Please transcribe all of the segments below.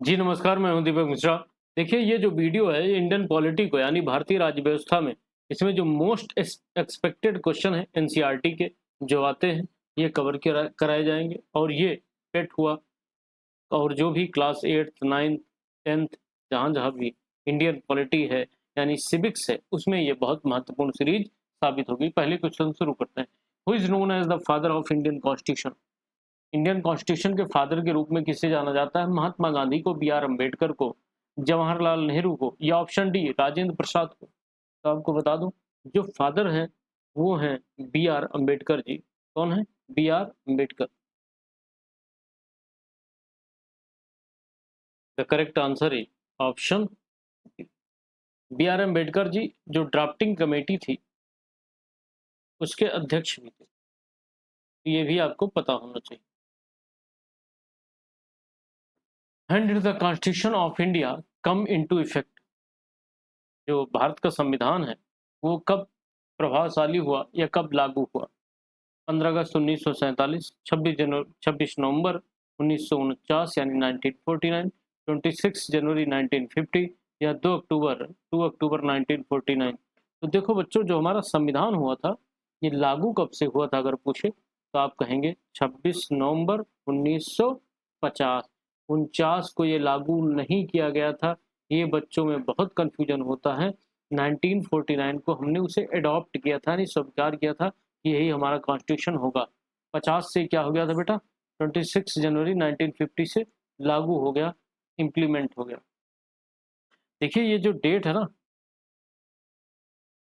जी नमस्कार, मैं हूं दीपक मिश्रा। देखिए ये जो वीडियो है ये इंडियन पॉलिटी को यानी भारतीय राज्य व्यवस्था में इसमें जो मोस्ट एक्सपेक्टेड क्वेश्चन है एनसीईआरटी के जो आते हैं ये कवर कराए जाएंगे और ये पेट हुआ और जो भी क्लास 8th 9th 10th जहाँ जहाँ भी इंडियन पॉलिटी है यानी सिविक्स है उसमें ये बहुत महत्वपूर्ण सीरीज साबित होगी। पहले क्वेश्चन शुरू करते हैं। Who is known as the father of Indian constitution? Indian constitution के फादर के रूप में किसे जाना जाता है? महात्मा गांधी को, बी आर अम्बेडकर को, जवाहरलाल नेहरू को या ऑप्शन डी राजेंद्र प्रसाद को? तो आपको बता दूं जो फादर हैं वो हैं बी आर अम्बेडकर जी। कौन है? B R Ambedkar. The correct answer is option B R Ambedkar ji जो ड्राफ्टिंग कमेटी थी उसके अध्यक्ष भी थे। ये भी आपको पता होना चाहिए। When did the Constitution of India come into effect? जो भारत का संविधान है वो कब प्रभावशाली हुआ या कब लागू हुआ? 15 अगस्त 1947, 26 नवंबर 1949 यानी 1949, 26 जनवरी 1950 या 2 अक्टूबर 1949। तो देखो बच्चों जो हमारा संविधान हुआ था ये लागू कब से हुआ था अगर पूछे तो आप कहेंगे 26 नवंबर 1950। 49 को ये लागू नहीं किया गया था। ये बच्चों में बहुत कन्फ्यूजन होता है। 1949 को हमने उसे अडॉप्ट किया था यानी स्वीकार किया था कि यही हमारा कॉन्स्टिट्यूशन होगा। 50 से क्या हो गया था बेटा? 26 जनवरी 1950 से लागू हो गया, इम्प्लीमेंट हो गया। देखिए ये जो डेट है ना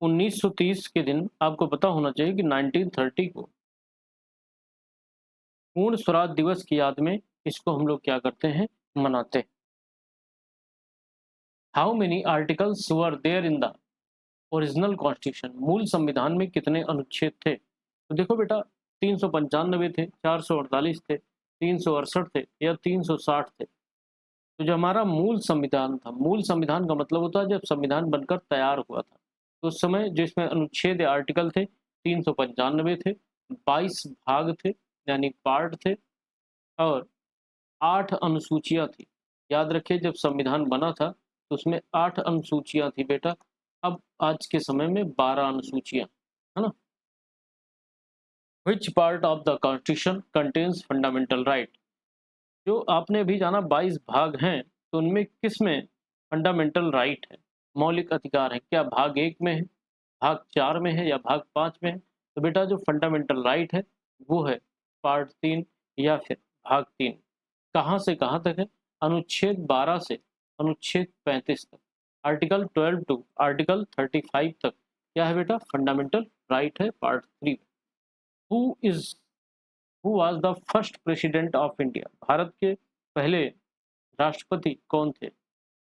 1930 के दिन आपको पता होना चाहिए कि 1930 को पूर्ण स्वराज दिवस की याद में इसको हम लोग क्या करते हैं, मनाते हैं। How many articles were there in the original constitution? मूल संविधान में कितने अनुच्छेद थे? तो देखो बेटा 395 थे, 448 थे, 368 थे या 360 थे। तो जो हमारा मूल संविधान था, मूल संविधान का मतलब होता है जब संविधान बनकर तैयार हुआ था तो उस समय जो इसमें अनुच्छेद या आर्टिकल थे 395 थे, 22 भाग थे यानी पार्ट थे और 8 अनुसूचियां थी। याद रखिए जब संविधान बना था तो उसमें 8 अनुसूचियां थी बेटा। अब आज के समय में 12 अनुसूचियां, है ना? Which part of the constitution contains fundamental right? जो आपने अभी जाना 22 भाग हैं तो उनमें किस में फंडामेंटल राइट है, मौलिक अधिकार है? क्या भाग 1 में है, भाग 4 में है या भाग 5 में है? तो बेटा जो फंडामेंटल राइट है वो है पार्ट 3 या फिर भाग 3। कहाँ से कहाँ तक है? अनुच्छेद 12 से अनुच्छेद 35 तक, आर्टिकल 12 टू आर्टिकल 35 तक क्या है बेटा? फंडामेंटल राइट है part 3। Who is who was the first president of India? Bharat के पहले राष्ट्रपति कौन थे?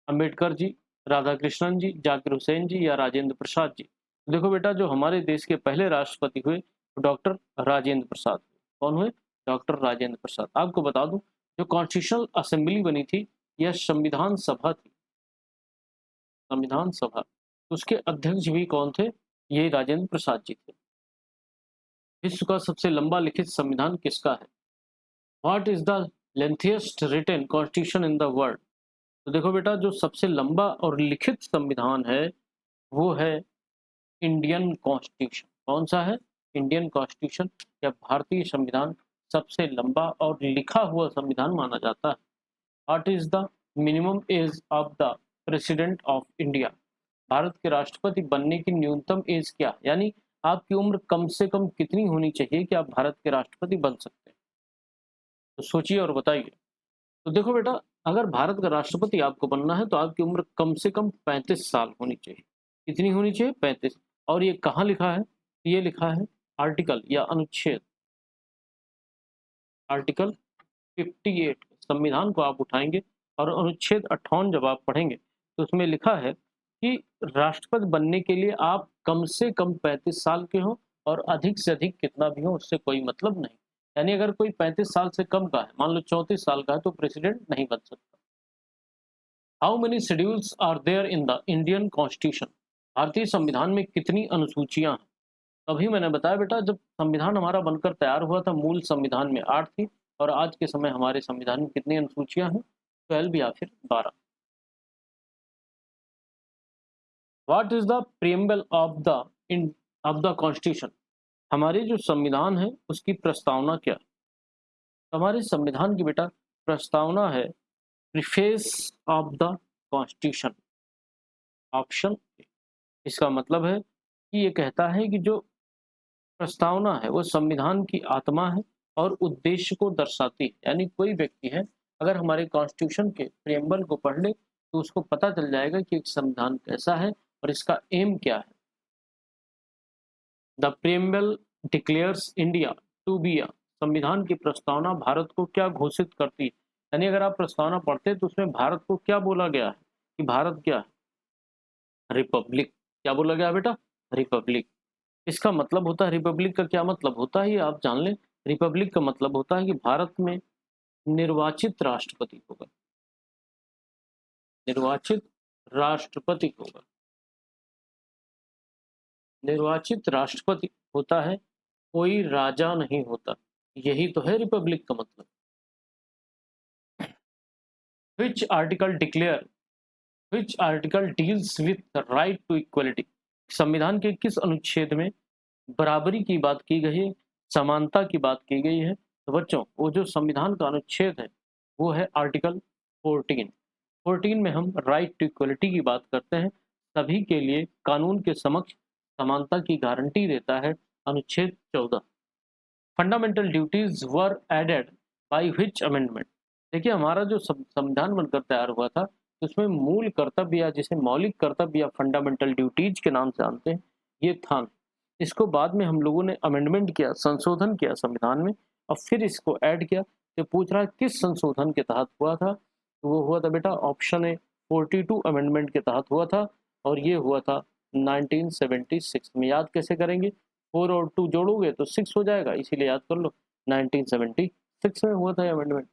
अंबेडकर जी, राधा कृष्णन जी, जाकिर हुसैन जी या राजेंद्र प्रसाद जी? देखो बेटा जो हमारे देश के पहले राष्ट्रपति हुए वो डॉक्टर राजेंद्र प्रसाद हुए। कौन हुए? डॉक्टर राजेंद्र प्रसाद। आपको बता दूं जो कॉन्स्टिट्यूशनल असेंबली बनी थी यह संविधान सभा थी, संविधान सभा। तो उसके अध्यक्ष भी कौन थे? ये राजेंद्र प्रसाद जी थे। विश्व का सबसे लंबा लिखित संविधान किसका है? What is the lengthiest written constitution in the world? तो देखो बेटा जो सबसे लंबा और लिखित संविधान है वो है इंडियन कॉन्स्टिट्यूशन। कौन सा है? इंडियन कॉन्स्टिट्यूशन या भारतीय संविधान सबसे लंबा और लिखा हुआ संविधान माना जाता है। What is the minimum age of the president of India? Bharat के राष्ट्रपति बनने की न्यूनतम एज क्या है? यानी आपकी उम्र कम से कम कितनी होनी चाहिए कि आप भारत के राष्ट्रपति बन सकते हैं? तो सोचिए और बताइए। तो देखो बेटा अगर भारत का राष्ट्रपति आपको बनना है तो आपकी उम्र कम से कम 35 साल होनी चाहिए। कितनी होनी चाहिए? 35। और ये कहाँ लिखा है? ये लिखा है आर्टिकल या अनुच्छेद आर्टिकल 58। संविधान को आप उठाएंगे और अनुच्छेद 58 जब आप पढ़ेंगे तो उसमें लिखा है कि राष्ट्रपति बनने के लिए आप कम से कम 35 साल के हो और अधिक से अधिक कितना भी हो उससे कोई मतलब नहीं। यानी अगर कोई 35 साल से कम का है, मान लो 34 साल का है, तो प्रेसिडेंट नहीं बन सकता। How many schedules are there in the Indian constitution? भारतीय संविधान में कितनी अनुसूचियां हैं? तभी मैंने बताया बेटा जब संविधान हमारा बनकर तैयार हुआ था मूल संविधान में 8 थी और आज के समय हमारे संविधान में कितनी अनुसूचियां हैं? 12 या फिर 12। What is the preamble of the constitution? हमारे जो संविधान है उसकी प्रस्तावना क्या है? हमारे संविधान की बेटा प्रस्तावना है preface of the constitution, option A. इसका मतलब है कि ये कहता है कि जो प्रस्तावना है वो संविधान की आत्मा है और उद्देश्य को दर्शाती है। यानी कोई व्यक्ति है अगर हमारे कॉन्स्टिट्यूशन के प्रियम्बल को पढ़ ले तो उसको पता चल जाएगा कि एक संविधान कैसा है और इसका एम क्या है। The preamble declares India to be a, संविधान की प्रस्तावना भारत को क्या घोषित करती है? यानी अगर आप प्रस्तावना पढ़ते हैं तो उसमें भारत को क्या बोला गया है कि भारत क्या है? रिपब्लिक। क्या बोला गया बेटा? रिपब्लिक। इसका मतलब होता है, रिपब्लिक का क्या मतलब होता है ये आप जान लें। रिपब्लिक का मतलब होता है कि भारत में निर्वाचित राष्ट्रपति होगा, निर्वाचित राष्ट्रपति होगा, निर्वाचित राष्ट्रपति होता है, कोई राजा नहीं होता। यही तो है रिपब्लिक का मतलब। Which article declare, which article deals with right to equality? संविधान के किस अनुच्छेद में बराबरी की बात की गई है, समानता की बात की गई है? तो बच्चों वो जो संविधान का अनुच्छेद है वो है आर्टिकल 14। 14 में हम राइट टू इक्वलिटी की बात करते हैं, सभी के लिए कानून के समक्ष समानता की गारंटी देता है अनुच्छेद 14। Fundamental duties were added by which amendment? देखिए हमारा जो संविधान बनकर तैयार हुआ था उसमें मूल कर्तव्य या जिसे मौलिक कर्तव्य या फंडामेंटल ड्यूटीज के नाम से जानते हैं ये था। इसको बाद में हम लोगों ने अमेंडमेंट किया, संशोधन किया संविधान में और फिर इसको ऐड किया। तो पूछ रहा है किस संशोधन के तहत हुआ था? तो वो हुआ था बेटा ऑप्शन ए 42 अमेंडमेंट के तहत हुआ था और ये हुआ था 1976 में। याद कैसे करेंगे? 4 और 2 जोड़ोगे तो 6 हो जाएगा, इसीलिए याद कर लो 1976 में हुआ था amendment.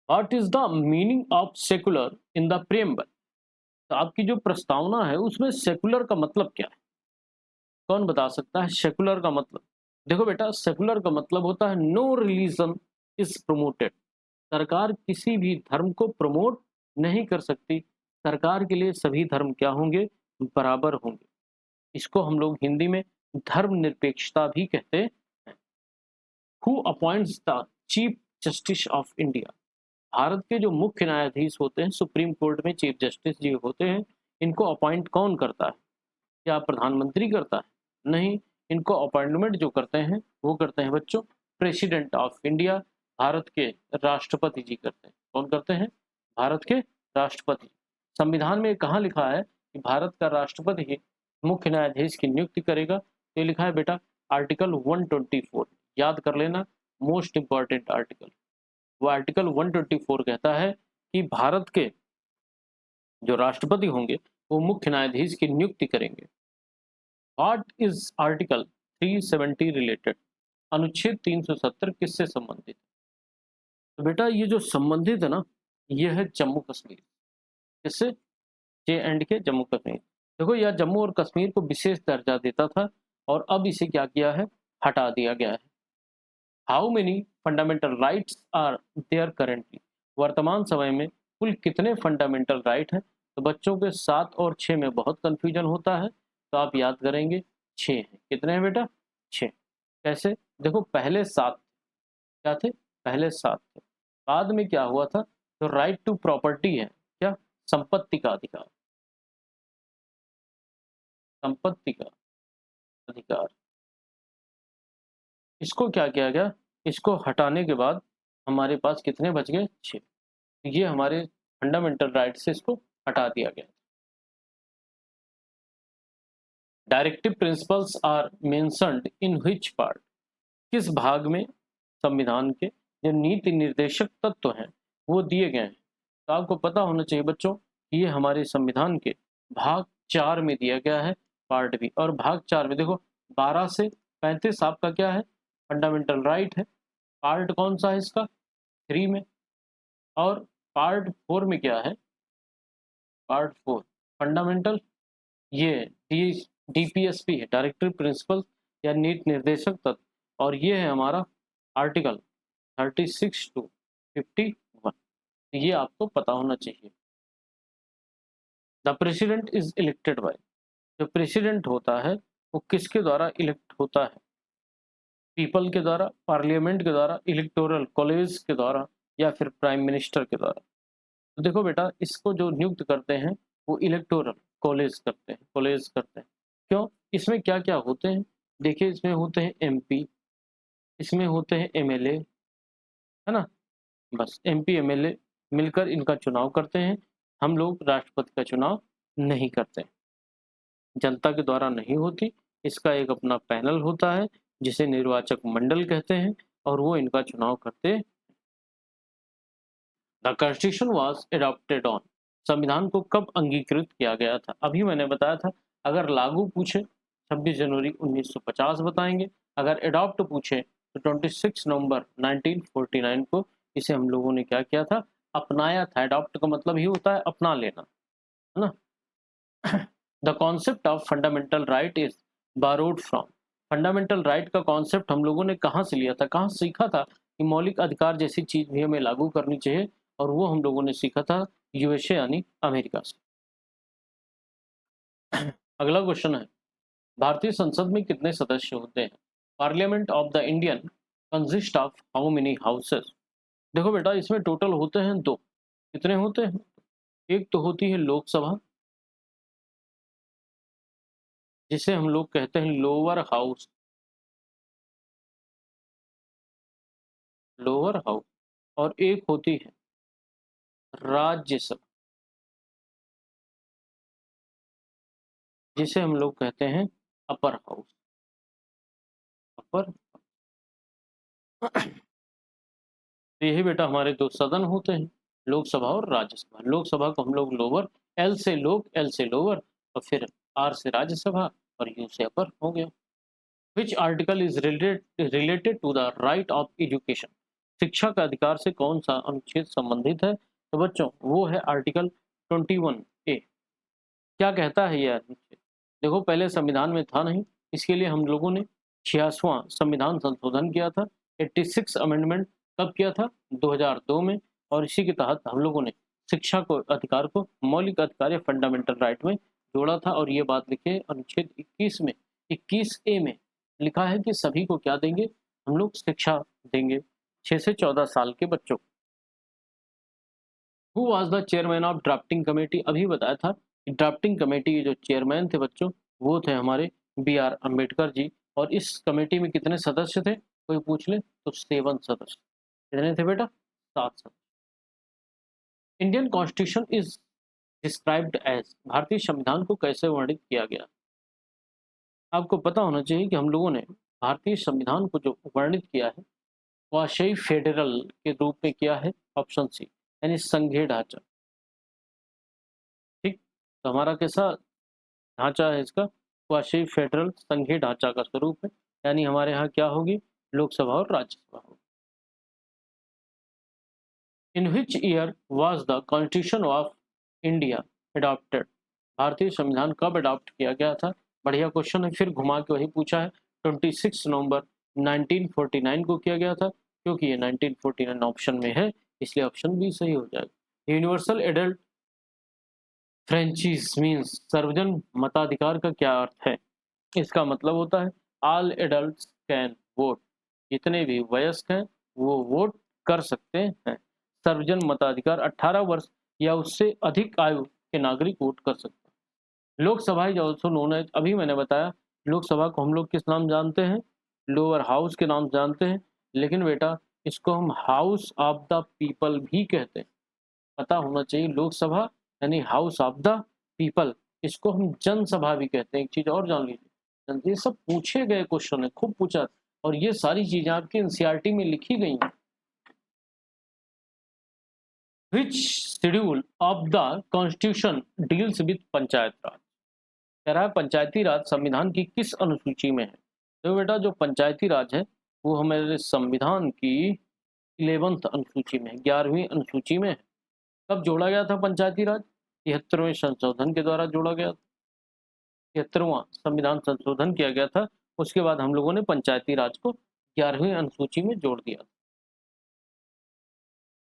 What is the meaning of secular in the preamble? तो आपकी जो प्रस्तावना है उसमें सेकुलर का मतलब क्या है? कौन बता सकता है सेकुलर का मतलब? देखो बेटा सेकुलर का मतलब होता है नो रिलीजन इज प्रमोटेड। सरकार किसी भी धर्म को प्रमोट नहीं कर सकती। सरकार के लिए सभी धर्म क्या होंगे? बराबर होंगे। इसको हम लोग हिंदी में धर्मनिरपेक्षता भी कहते हैं। Who appoints the chief justice of India? Bharat के जो मुख्य न्यायाधीश होते हैं सुप्रीम कोर्ट में चीफ जस्टिस जी होते हैं, इनको अपॉइंट कौन करता है? क्या प्रधानमंत्री करता है? नहीं, इनको अपॉइंटमेंट जो करते हैं वो करते हैं बच्चों प्रेसिडेंट ऑफ इंडिया, भारत के राष्ट्रपति जी करते हैं। कौन करते हैं? भारत के राष्ट्रपति। संविधान में कहाँ लिखा है कि भारत का राष्ट्रपति ही मुख्य न्यायाधीश की नियुक्ति करेगा? तो ये लिखा है बेटा आर्टिकल 124। याद कर लेना, मोस्ट इंपॉर्टेंट आर्टिकल। वो आर्टिकल 124 कहता है कि भारत के जो राष्ट्रपति होंगे वो मुख्य न्यायाधीश की नियुक्ति करेंगे। What is article 370 related? अनुच्छेद 370 किससे संबंधित? तो बेटा ये जो संबंधित है ना ये है जम्मू कश्मीर। किससे? J&K, जम्मू कश्मीर। देखो यह जम्मू और कश्मीर को विशेष दर्जा देता था और अब इसे क्या किया है? हटा दिया गया है। How many fundamental rights are there currently? वर्तमान समय में कुल कितने फंडामेंटल राइट हैं? तो बच्चों के 7 और 6 में बहुत कंफ्यूजन होता है, तो आप याद करेंगे 6 हैं। कितने हैं बेटा? 6। कैसे? देखो पहले 7 क्या थे? पहले 7 थे। बाद में क्या हुआ था? तो राइट टू प्रॉपर्टी है, क्या? संपत्ति का अधिकार, संपत्ति का अधिकार। इसको क्या किया गया? इसको हटाने के बाद हमारे पास कितने बच गए? 6। ये हमारे फंडामेंटल राइट से इसको हटा दिया गया। Directive principles are mentioned in which part? किस भाग में संविधान के जो नीति निर्देशक तत्व हैं वो दिए गए हैं? तो आपको पता होना चाहिए बच्चों कि ये हमारे संविधान के भाग 4 में दिया गया है, पार्ट बी। और भाग 4 में देखो 12 से 35 आपका क्या है? फंडामेंटल राइट है। पार्ट कौन सा है इसका? 3 में। और पार्ट 4 में क्या है? पार्ट 4 फंडामेंटल, ये डीपीएसपी है, डायरेक्टिव प्रिंसिपल या नीति निर्देशक तत्व। और ये है हमारा आर्टिकल 36 टू 51। ये आपको पता होना चाहिए। The president is elected by, जो प्रेसिडेंट होता है वो किसके द्वारा इलेक्ट होता है? पीपल के द्वारा, पार्लियामेंट के द्वारा, इलेक्टोरल कॉलेज के द्वारा, या फिर प्राइम मिनिस्टर के द्वारा। तो देखो बेटा, इसको जो नियुक्त करते हैं वो इलेक्टोरल कॉलेज करते हैं, क्यों? इसमें क्या क्या होते हैं? देखिए, इसमें होते हैं एमपी, इसमें होते हैं एमएलए, है ना? बस एमपी एमएलए मिलकर इनका चुनाव करते हैं। हम लोग राष्ट्रपति का चुनाव नहीं करते, जनता के द्वारा नहीं होती। इसका एक अपना पैनल होता है जिसे निर्वाचक मंडल कहते हैं, और वो इनका चुनाव करते हैं। The constitution was adopted on, संविधान को कब अंगीकृत किया गया था? अभी मैंने बताया था, अगर लागू पूछे 26 जनवरी 1950 बताएंगे, अगर एडॉप्ट पूछे तो 26 नवंबर 1949 को इसे हम लोगों ने क्या किया था? अपनाया था। एडॉप्ट का मतलब ही होता है अपना लेना, है ना? The concept of fundamental right is borrowed from, fundamental right का कॉन्सेप्ट हम लोगों ने कहाँ से लिया था, कहाँ सीखा था कि मौलिक अधिकार जैसी चीज भी हमें लागू करनी चाहिए? और वो हम लोगों ने सीखा था यूएसए यानी अमेरिका से। अगला क्वेश्चन है, भारतीय संसद में कितने सदस्य होते हैं? Parliament of the Indian consist of how many houses? देखो बेटा, इसमें टोटल होते हैं दो। कितने होते हैं? एक तो होती है लोकसभा, जिसे हम लोग कहते हैं लोअर हाउस, और एक होती है राज्यसभा, जिसे हम लोग कहते हैं अपर हाउस, अपर। तो यही बेटा हमारे दो सदन होते हैं, लोकसभा और राज्यसभा। लोकसभा को हम लोग लोअर, एल से लोक, एल से लोअर, और फिर आर से राज्यसभा, और यू से अपर हो गया। Which article is related to the right of education, शिक्षा का अधिकार से कौन सा अनुच्छेद संबंधित है? तो बच्चों, वो है आर्टिकल 21A। क्या कहता है ये अनुच्छेद? देखो, पहले संविधान में था नहीं, इसके लिए हम लोगों ने 86वां संविधान संशोधन किया था। 86 अमेंडमेंट कब किया था? 2002 में। और इसी के तहत हम लोगों ने शिक्षा को, अधिकार को मौलिक अधिकार या फंडामेंटल राइट में जोड़ा था। और ये बात लिखे अनुच्छेद 21 में, 21A में लिखा है कि सभी को क्या देंगे? हम लोग शिक्षा देंगे, 6 से 14 साल के बच्चों को। Who was the chairman of drafting committee? अभी बताया था कि ड्राफ्टिंग कमेटी के जो चेयरमैन थे बच्चों, वो थे हमारे B.R. अम्बेडकर जी। और इस कमेटी में कितने सदस्य थे? कोई पूछ ले तो 7 सदस्य। कितने थे बेटा? 7 सदस्य। Indian constitution is described as, भारतीय संविधान को कैसे वर्णित किया गया? आपको पता होना चाहिए कि हम लोगों ने भारतीय संविधान को जो वर्णित किया है, क्वाशी फेडरल के रूप में किया है, ऑप्शन सी, यानी संघीय ढांचा। ठीक, तो हमारा कैसा ढांचा है इसका? क्वाशी फेडरल, संघीय ढांचा का स्वरूप है। यानी हमारे यहाँ क्या होगी? लोकसभा और राज्यसभा होगी। In which year was the constitution of India adopted, भारतीय संविधान कब अडॉप्ट किया गया था? बढ़िया क्वेश्चन है, फिर घुमा के वही पूछा है। 26 नवंबर 1949 को किया गया था, क्योंकि ये 1949 ऑप्शन में है, इसलिए ऑप्शन बी सही हो जाएगा। यूनिवर्सल एडल्ट फ्रेंचाइज मीन्स, सर्वजन मताधिकार का क्या अर्थ है? इसका मतलब होता है ऑल एडल्ट कैन वोट, जितने भी वयस्क हैं वो वोट कर सकते हैं। सर्वजन मताधिकार, 18 वर्ष या उससे अधिक आयु के नागरिक वोट कर सकते हैं। Lok Sabha is also known as, अभी मैंने बताया लोकसभा को हम लोग किस नाम जानते हैं? लोअर हाउस के नाम जानते हैं। लेकिन बेटा, इसको हम हाउस ऑफ द पीपल भी कहते हैं, पता होना चाहिए। लोकसभा यानी हाउस ऑफ द पीपल, इसको हम जनसभा भी कहते हैं। एक चीज और जान लीजिए, ये सब पूछे गए क्वेश्चन है, खूब पूछा, और ये सारी चीजें आपकी एनसीईआरटी में लिखी गई हैं। Which schedule of the constitution deals with panchayat raj, कह रहा है पंचायती राज संविधान की किस अनुसूची में है? तो बेटा, जो पंचायती राज है वो हमारे संविधान की 11th अनुसूची में, 11वीं अनुसूची में है। कब जोड़ा गया था पंचायती राज? 73वें संशोधन के द्वारा जोड़ा गया। 73वां संविधान संशोधन किया गया था, उसके बाद हम लोगों ने पंचायती राज को 11वीं अनुसूची में जोड़ दिया।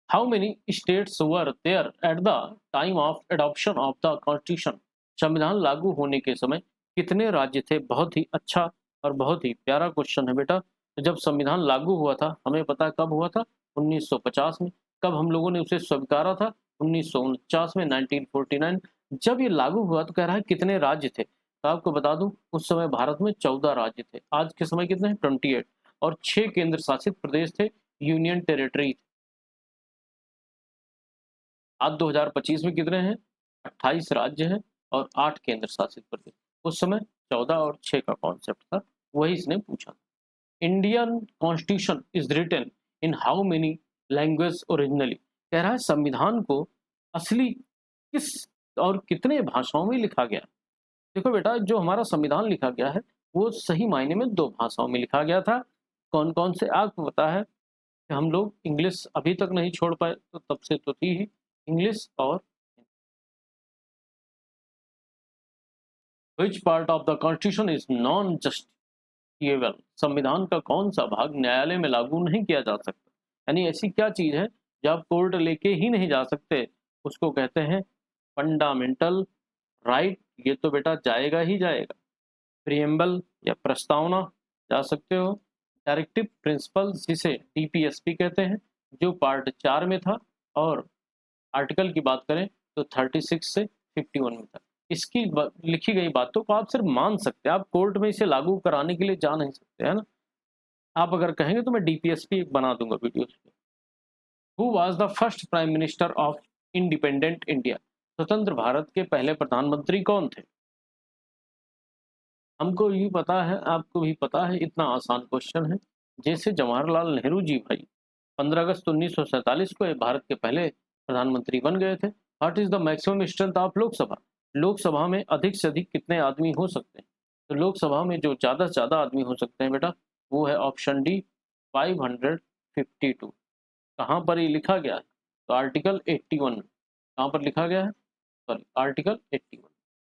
How many states were there at the time of adoption of the constitution? संविधान लागू होने के समय कितने राज्य थे? बहुत ही अच्छा और बहुत ही प्यारा क्वेश्चन है बेटा। तो जब संविधान लागू हुआ था, हमें पता है कब हुआ था, 1950 में। कब हम लोगों ने उसे स्वीकारा था, 1949 में, 1949। जब ये लागू हुआ तो कह रहा है कितने राज्य थे, तो आपको बता दूं उस समय भारत में 14 राज्य थे। आज के समय कितने हैं? 28। और 6 केंद्र शासित प्रदेश थे, यूनियन टेरिटरी। आज 2025 में कितने हैं? 28 राज्य हैं और 8 केंद्र शासित प्रदेश। उस समय 14 और 6 का कॉन्सेप्ट था, वही इसने पूछा। Indian constitution is written in how many language originally? कह रहा है संविधान को असली किस और कितने भाषाओं में लिखा गया? देखो बेटा, जो हमारा संविधान लिखा गया है वो सही मायने में 2 भाषाओं में लिखा गया था। कौन कौन से? आपको पता है कि हम लोग इंग्लिश अभी तक नहीं छोड़ पाए, तो तब से तो थी ही इंग्लिश। और which part of the constitution is non justifiable? संविधान का कौन सा भाग न्यायालय में लागू नहीं किया जा सकता? यानी ऐसी क्या चीज है जो आप कोर्ट लेके ही नहीं जा सकते, उसको कहते हैं फंडामेंटल राइट। ये तो बेटा जाएगा ही जाएगा। प्रिएम्बल या प्रस्तावना जा सकते हो। डायरेक्टिव प्रिंसिपल जिसे डीपीएसपी कहते हैं, जो पार्ट 4 में था। और आर्टिकल की बात करें तो 36 से 51 में था। इसकी लिखी गई बातों को आप सिर्फ मान सकते हैं, आप कोर्ट में इसे लागू कराने के लिए जा नहीं सकते, है ना। आप अगर कहेंगे तो मैं डीपीएसपी एक बना दूंगा वीडियो पे। Who was the first prime minister of independent India? स्वतंत्र भारत के पहले प्रधानमंत्री कौन थे? हमको भी पता है, आपको भी पता है, इतना आसान क्वेश्चन है। जैसे जवाहरलाल नेहरू जी भाई 15 अगस्त 1947 को ये भारत के पहले प्रधानमंत्री बन गए थे। What is the maximum strength of Lok Sabha? Lok Sabha में अधिक से अधिक कितने आदमी हो सकते हैं? तो लोकसभा में जो ज़्यादा से ज़्यादा आदमी हो सकते हैं बेटा, वो है ऑप्शन डी, 552। कहाँ पर ये लिखा गया है? तो आर्टिकल 81 में। कहाँ पर लिखा गया है? सॉरी, आर्टिकल 81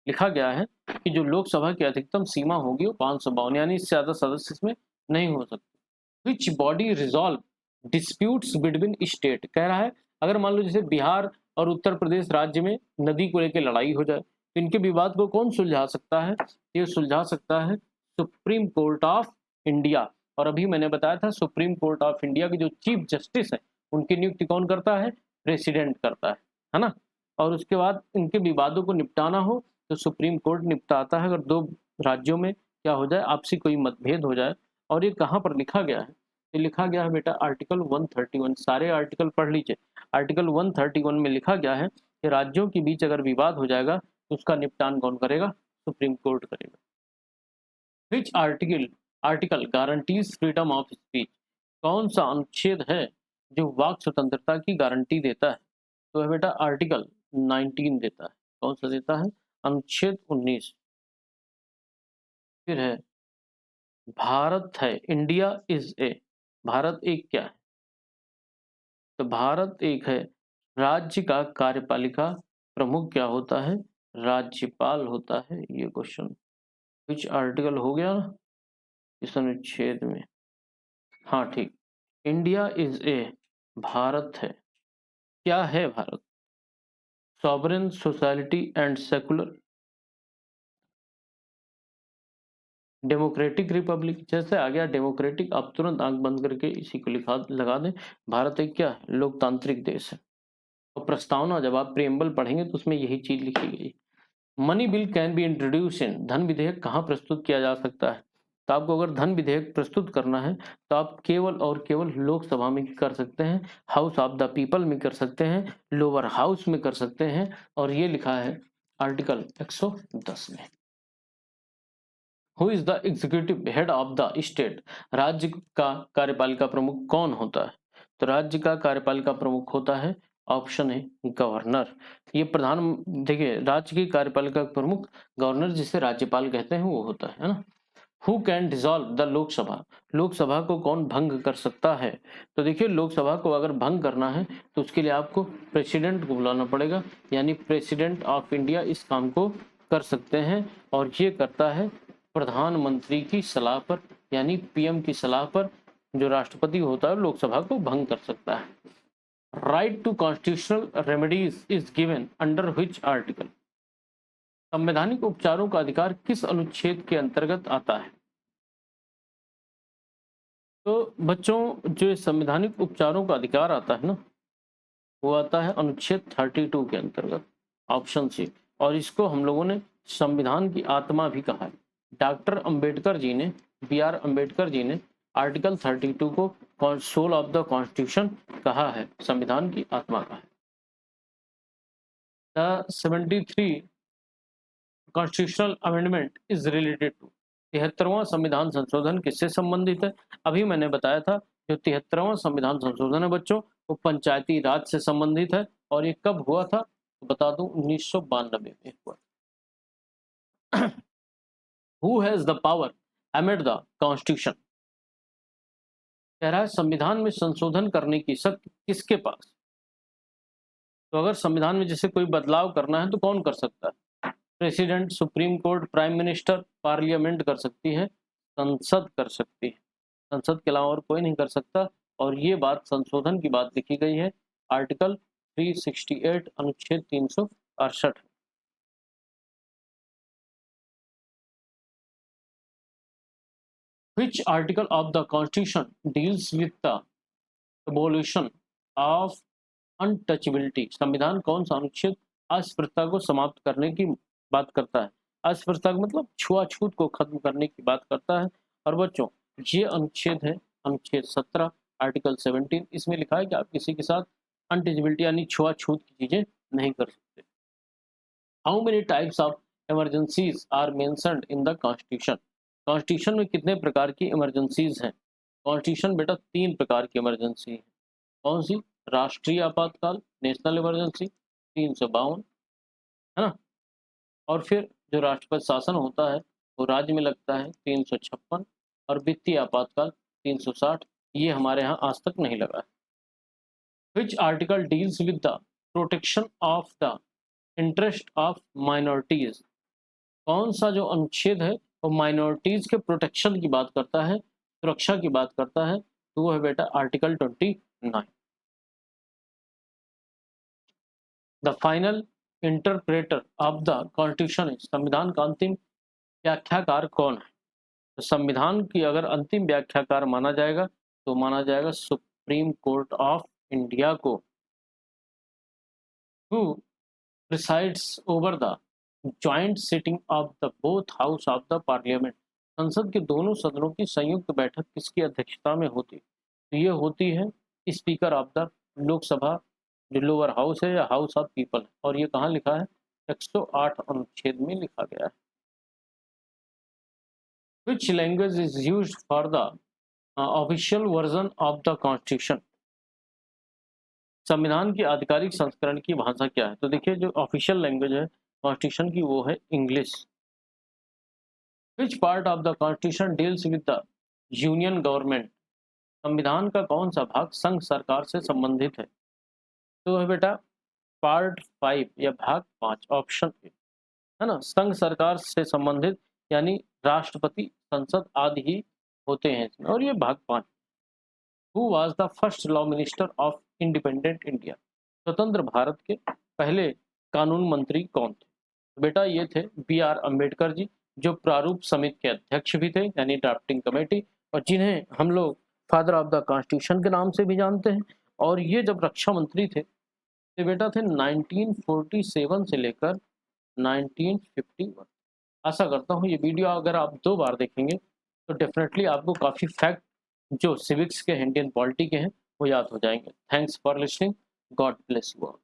लिखा गया है कि जो लोकसभा की अधिकतम सीमा होगी वो 552, यानी इससे ज़्यादा सदस्य इसमें नहीं हो सकते। Which body resolve disputes between state? कह रहा है अगर मान लो जैसे बिहार और उत्तर प्रदेश राज्य में नदी को लेकर लड़ाई हो जाए, तो इनके विवाद को कौन सुलझा सकता है? ये सुलझा सकता है सुप्रीम कोर्ट ऑफ इंडिया। और अभी मैंने बताया था सुप्रीम कोर्ट ऑफ इंडिया के जो चीफ जस्टिस है उनकी नियुक्ति कौन करता है? प्रेसिडेंट करता है ना। और उसके बाद इनके विवादों को निपटाना हो तो सुप्रीम कोर्ट निपटाता है। अगर 2 राज्यों में क्या हो जाए, आपसी कोई मतभेद हो जाए। और ये कहाँ पर लिखा गया है? ये लिखा गया है बेटा आर्टिकल 131। सारे आर्टिकल पढ़ लीजिए। आर्टिकल 131 में लिखा गया है कि राज्यों के बीच अगर विवाद हो जाएगा तो उसका निपटान कौन करेगा? सुप्रीम कोर्ट करेगा। Which article guarantees freedom of speech? कौन सा अनुच्छेद है जो वाक स्वतंत्रता की गारंटी देता है? तो है बेटा आर्टिकल 19 देता है। कौन सा देता है? अनुच्छेद 19। फिर है भारत है, इंडिया इज ए। भारत एक क्या है? तो भारत एक है। राज्य का कार्यपालिका प्रमुख क्या होता है? राज्यपाल होता है। ये क्वेश्चन विच आर्टिकल हो गया ना इस अनुच्छेद में। हाँ ठीक। इंडिया इज ए, भारत है। क्या है Bharat? Sovereign society and secular democratic Republic. जैसे आ गया डेमोक्रेटिक, आप तुरंत आंख बंद करके इसी को लिखा लगा दें। भारत एक क्या है? लोकतांत्रिक देश है। और प्रस्तावना जब आप प्रिएम्बल पढ़ेंगे तो उसमें यही चीज लिखी गई। Money bill can be introduce इन, धन विधेयक कहाँ प्रस्तुत किया जा सकता है? तो आपको अगर धन विधेयक प्रस्तुत करना है तो आप केवल और केवल लोकसभा में कर सकते हैं, हाउस ऑफ द पीपल में कर सकते हैं, लोअर हाउस में कर सकते हैं। और ये लिखा है आर्टिकल 110 में। Who is the executive head of the state? राज्य का कार्यपालिका प्रमुख कौन होता है? तो राज्य का कार्यपालिका प्रमुख होता है, ऑप्शन है गवर्नर। ये प्रधान, देखिए राज्य की कार्यपालिका प्रमुख गवर्नर जिसे राज्यपाल कहते हैं वो होता है ना। Who can dissolve the Lok Sabha? Lok Sabha को कौन भंग कर सकता है? तो देखिए लोकसभा को अगर भंग करना है तो उसके लिए आपको प्रेसिडेंट को बुलाना पड़ेगा, यानी प्रेसिडेंट ऑफ इंडिया इस काम को कर सकते हैं। और ये करता है प्रधानमंत्री की सलाह पर, यानी पीएम की सलाह पर। जो राष्ट्रपति होता है लोकसभा को भंग कर सकता है। Right to constitutional remedies is given under which article? संवैधानिक उपचारों का अधिकार किस अनुच्छेद के अंतर्गत आता है? तो बच्चों जो संवैधानिक उपचारों का अधिकार आता है ना, वो आता है अनुच्छेद 32 के अंतर्गत, ऑप्शन सी। और इसको हम लोगों ने संविधान की आत्मा भी कहा है। डॉक्टर अंबेडकर जी ने, बी.आर. अंबेडकर जी ने आर्टिकल 32 को सोल ऑफ द कॉन्स्टिट्यूशन कहा है, संविधान की आत्मा कहा है। The 73 constitutional amendment is related to, 73वां संविधान संशोधन किससे संबंधित है? अभी मैंने बताया था जो 73वां संविधान संशोधन है बच्चों, वो पंचायती राज से संबंधित है। और ये कब हुआ था तो बता दूं, 1992 में हुआ। Who has the power amend the constitution? कह रहा है संविधान में संशोधन करने की शक्ति किसके पास? तो अगर संविधान में जैसे कोई बदलाव करना है तो कौन कर सकता है? President, supreme court, prime minister, parliament कर सकती है, संसद कर सकती है। संसद के अलावा और कोई नहीं कर सकता। और ये बात संशोधन की बात लिखी गई है आर्टिकल 368 अनुच्छेद 368। Which article of the Constitution deals with the abolition of untouchability? संविधान कौन सा अनुच्छेद अस्पृश्यता को समाप्त करने की बात करता है? अस्पृश्यता मतलब छुआछूत को खत्म करने की बात करता है। और बच्चों ये अनुच्छेद है अनुच्छेद 17 आर्टिकल 17। इसमें लिखा है कि आप किसी के साथ अनटचेबिलिटी यानी छुआछूत की चीजें नहीं कर सकते। How many types of emergencies are mentioned in the constitution? Constitution में कितने प्रकार की इमरजेंसीज हैं? कॉन्स्टिट्यूशन बेटा 3 प्रकार की इमरजेंसी है। कौन सी? राष्ट्रीय आपातकाल, नेशनल इमरजेंसी 352, है ना। और फिर जो राष्ट्रपति शासन होता है वो राज्य में लगता है 356। और वित्तीय आपातकाल 360, ये हमारे यहाँ आज तक नहीं लगा है। विच article deals with the protection of the interest of minorities? कौन सा जो अनुच्छेद है वो माइनॉरिटीज के प्रोटेक्शन की बात करता है, सुरक्षा की बात करता है? तो वो है बेटा article 29। The final interpreter of the constitution is, संविधान का अंतिम व्याख्याकार कौन है? तो संविधान की अगर अंतिम व्याख्याकार माना जाएगा तो माना जाएगा सुप्रीम कोर्ट ऑफ इंडिया को। Who presides over the joint sitting of the both house of the parliament? संसद के दोनों सदनों की संयुक्त बैठक किसकी अध्यक्षता में होती? तो ये होती है स्पीकर ऑफ द लोकसभा, जो लोअर हाउस है या हाउस ऑफ पीपल है। और ये कहाँ लिखा है? 108 अनुच्छेद में लिखा गया है। Which language is used for the official version of the constitution? संविधान की आधिकारिक संस्करण की भाषा क्या है? तो देखिए जो ऑफिशियल लैंग्वेज है कॉन्स्टिट्यूशन की वो है English. Which part of the constitution deals with the union government? संविधान का कौन सा भाग संघ सरकार से संबंधित है? तो है बेटा पार्ट 5 या भाग 5, ऑप्शन ए, है ना। संघ सरकार से संबंधित यानी राष्ट्रपति, संसद आदि ही होते हैं इसमें। और ये भाग 5। Who was the first law minister of independent India? स्वतंत्र भारत के पहले कानून मंत्री कौन थे? बेटा ये थे बी.आर. अंबेडकर जी, जो प्रारूप समिति के अध्यक्ष भी थे यानी ड्राफ्टिंग कमेटी, और जिन्हें हम लोग फादर ऑफ द कॉन्स्टिट्यूशन के नाम से भी जानते हैं। और ये जब रक्षा मंत्री थे तो बेटा थे 1947 से लेकर 1951। आशा करता हूँ ये वीडियो अगर आप 2 बार देखेंगे तो डेफिनेटली आपको काफ़ी फैक्ट जो सिविक्स के, इंडियन पॉलिटी के हैं वो याद हो जाएंगे। Thanks for listening, God bless you all.